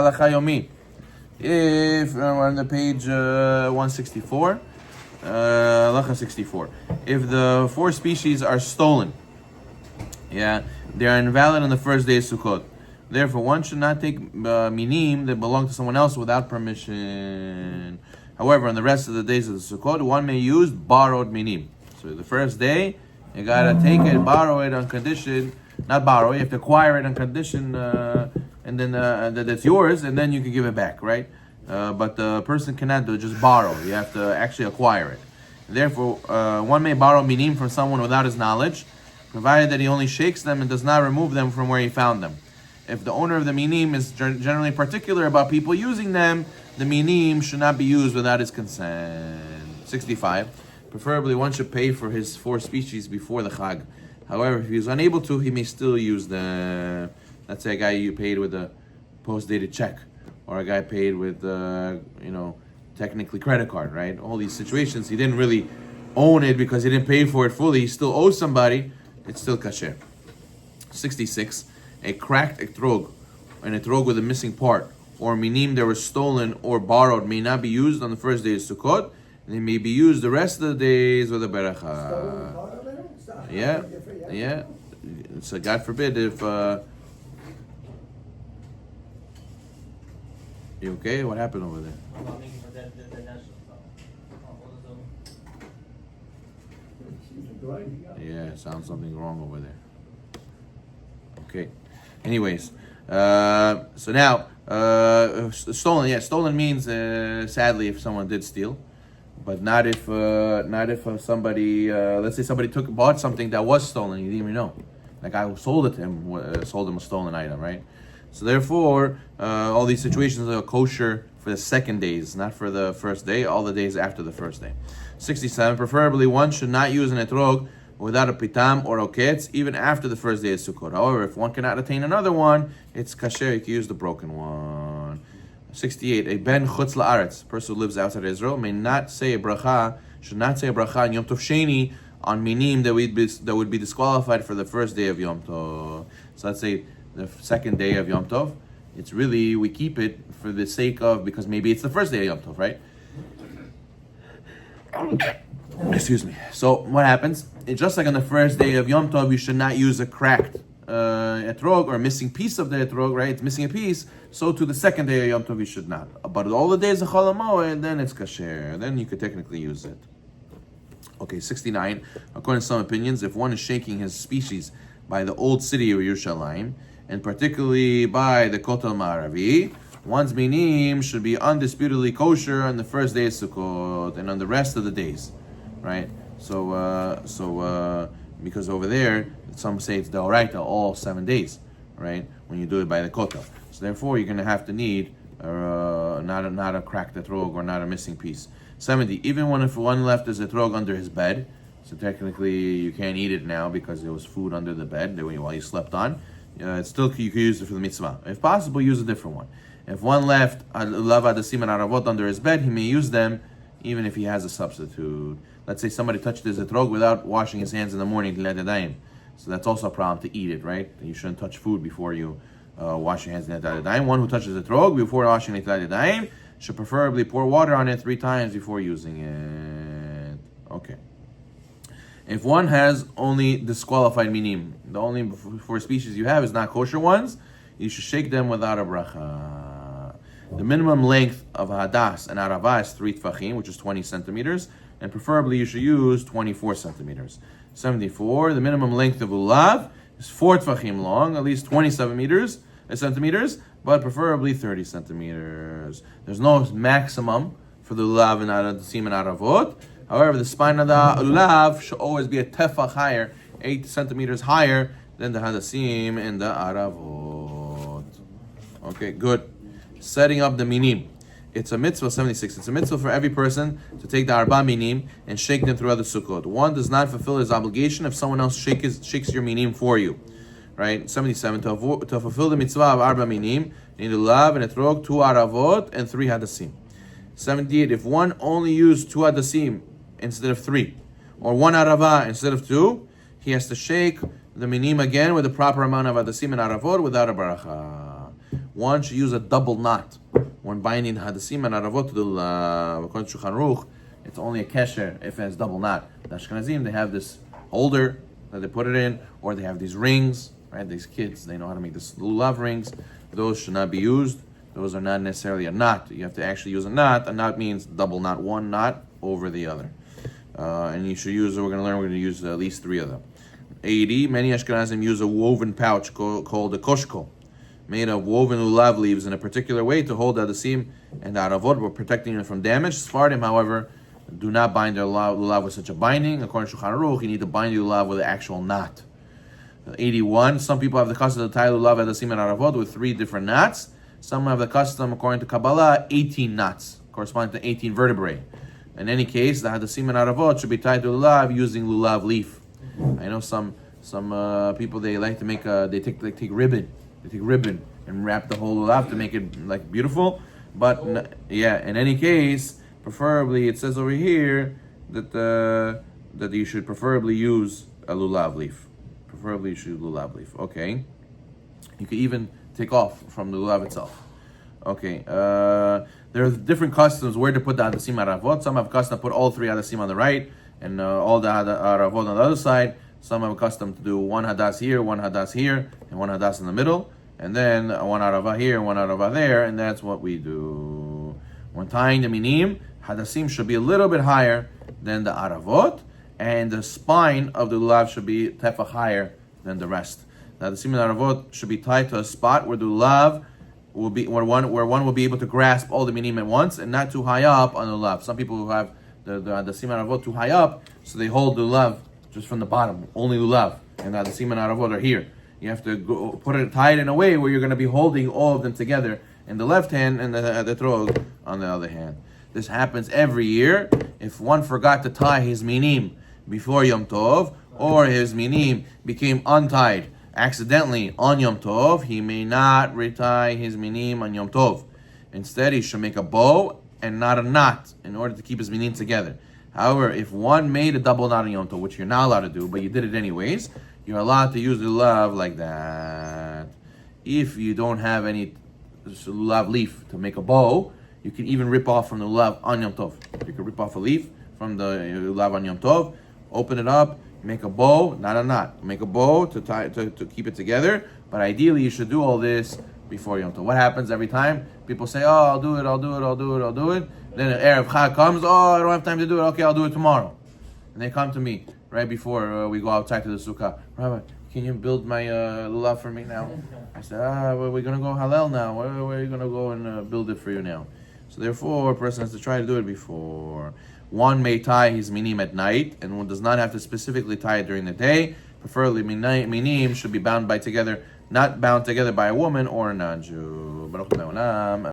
Halacha Yomi. If we're on the page 164, Halacha 64. If the four species are stolen, they are invalid on the first day of Sukkot. Therefore, one should not take minim that belong to someone else without permission. However, on the rest of the days of the Sukkot, one may use borrowed minim. So the first day, you gotta take it, borrow it on condition, not borrow, you have to acquire it on condition, and then that it's yours, and then you can give it back, right? But the person cannot just borrow. You have to actually acquire it. Therefore, one may borrow minim from someone without his knowledge, provided that he only shakes them and does not remove them from where he found them. If the owner of the minim is generally particular about people using them, the minim should not be used without his consent. 65. Preferably, one should pay for his four species before the Chag. However, if he is unable to, he may still use them. Let's say a guy you paid with a post-dated check, or a guy paid with, technically credit card, right? All these situations, he didn't really own it because he didn't pay for it fully. He still owes somebody. It's still kasher. 66. A cracked etrog, an etrog with a missing part, or minim that were stolen or borrowed may not be used on the first day of Sukkot. They may be used the rest of the days with a beracha. Yeah. So God forbid if you okay? What happened over there? Yeah, sounds something wrong over there. Okay. Anyways, so now stolen. Yeah, stolen means sadly if someone did steal, but not if somebody let's say somebody bought something that was stolen. You didn't even know. The guy who sold it to him sold him a stolen item, right? So therefore, all these situations are kosher for the second days, not for the first day. All the days after the first day. 67. Preferably, one should not use an etrog without a pitam or oketz, even after the first day of Sukkot. However, if one cannot attain another one, it's kasher, you can use the broken one. 68. A ben chutz la'aretz, person who lives outside Israel, should not say a bracha in Yom Tov Sheni on minim that would be disqualified for the first day of Yom Tov. So let's say the second day of Yom Tov, it's really, we keep it for the sake of, because maybe it's the first day of Yom Tov, right? Excuse me. So what happens? It's just like on the first day of Yom Tov, you should not use a cracked etrog or a missing piece of the etrog, right? It's missing a piece. So to the second day of Yom Tov, you should not. But all the days of Chol HaMoed, then it's kasher. Then you could technically use it. Okay, 69. According to some opinions, if one is shaking his species by the old city of Yerushalayim, and particularly by the Kotel Ma'aravi, one's minim should be undisputedly kosher on the first day of Sukkot and on the rest of the days. Right, so because over there, some say it's d'oraita all 7 days, right? When you do it by the kotel, so therefore you're gonna have to need not a cracked etrog or not a missing piece. 70. Even if one left his etrog under his bed, so technically you can't eat it now because there was food under the bed while you slept on. It's still you could use it for the mitzvah. If possible, use a different one. If one left Lulav adasim and aravot under his bed, he may use them even if he has a substitute. Let's say somebody touched his etrog without washing his hands in the morning, so that's also a problem to eat it, right? You shouldn't touch food before you wash your hands in the One who touches etrog before washing it should preferably pour water on it 3 times before using it. Okay. If one has only disqualified minim, the only 4 species you have is not kosher ones, you should shake them without a bracha. The minimum length of hadas and arava is 3 tfachim, which is 20 centimeters, and preferably you should use 24 centimeters. 74, the minimum length of lulav is 4 tfachim long, at least 27 centimeters, but preferably 30 centimeters. There's no maximum for the lulav and adasim and aravot. However, the spine of the lulav should always be a tefach higher, 8 centimeters higher than the hadasim and the aravot. Okay, good. Setting up the minim. It's a mitzvah, 76. It's a mitzvah for every person to take the arba minim and shake them throughout the sukkot. One does not fulfill his obligation if someone else shakes your minim for you. Right? 77. To fulfill the mitzvah of arba minim, you need lulav and etrog, 2 aravot, and 3 hadasim. 78. If one only used 2 hadasim instead of 3, or 1 arava instead of 2, he has to shake the minim again with the proper amount of hadasim and aravot without a baracha. one should use a double knot when binding hadasim and aravot to the lulav. According to Shulchan Aruch, it's only a kesher if it has double knot. The Ashkenazim, they have this holder that they put it in, or they have these rings, right? These kids, they know how to make this lulav rings. Those should not be used. Those are not necessarily a knot. You have to actually use a knot. A knot means double knot, one knot over the other. And you should use, we're going to use at least 3 of them. 80, many Ashkenazim use a woven pouch called a koshko, made of woven lulav leaves in a particular way to hold the hadasim and the aravot, but protecting it from damage. Sfardim, however, do not bind the lulav with such a binding. According to Shulchan Aruch, you need to bind the lulav with an actual knot. 81, some people have the custom to tie lulav, hadasim, and aravot with 3 different knots. Some have the custom, according to Kabbalah, 18 knots, corresponding to 18 vertebrae. In any case, the hadasim and aravot should be tied to lulav using lulav leaf. I know some people, they like to make they take ribbon and wrap the whole lulav to make it like beautiful. But in any case, preferably it says over here that that you should preferably use a lulav leaf. Preferably you should use lulav leaf. Okay, you could even take off from the lulav itself. Okay, there are different customs where to put the hadasim aravot. Some have custom to put all 3 hadasim on the right and all the aravot on the other side. Some have a custom to do 1 hadas here, 1 hadas here, and 1 hadas in the middle, and then 1 arava here, 1 arava there, and that's what we do. When tying the minim, hadasim should be a little bit higher than the aravot, and the spine of the lulav should be tefach higher than the rest. The hadasim and aravot should be tied to a spot where the lulav will be, where one will be able to grasp all the minim at once, and not too high up on the lulav. Some people who have the hadasim and aravot too high up, so they hold the lulav just from the bottom, only lulav, and the hadasim and aravot are here. You have to tie it in a way where you're going to be holding all of them together in the left hand and the etrog on the other hand. This happens every year. If one forgot to tie his minim before Yom Tov, or his minim became untied accidentally on Yom Tov, he may not retie his minim on Yom Tov. Instead, he should make a bow and not a knot in order to keep his minim together. However, if one made a double knot on Yom Tov, which you're not allowed to do, but you did it anyways, you're allowed to use the lulav like that. If you don't have any lulav leaf to make a bow, you can even rip off from the lulav on Yom Tov. You can rip off a leaf from the lulav on Yom Tov, open it up, make a bow, not a knot. Make a bow to tie to keep it together. But ideally, you should do all this before Yom Tov. What happens every time? People say, "Oh, I'll do it." Then Erev Chag comes, "Oh, I don't have time to do it. Okay, I'll do it tomorrow." And they come to me right before we go outside to the sukkah. Rabbi, can you build my lulav for me now? I said, we're going to go Hallel now. Where are you going to go and build it for you now? So therefore, a person has to try to do it before. One may tie his minim at night, and one does not have to specifically tie it during the day. Preferably, minim should be bound by together, not bound together by a woman or a non-Jew.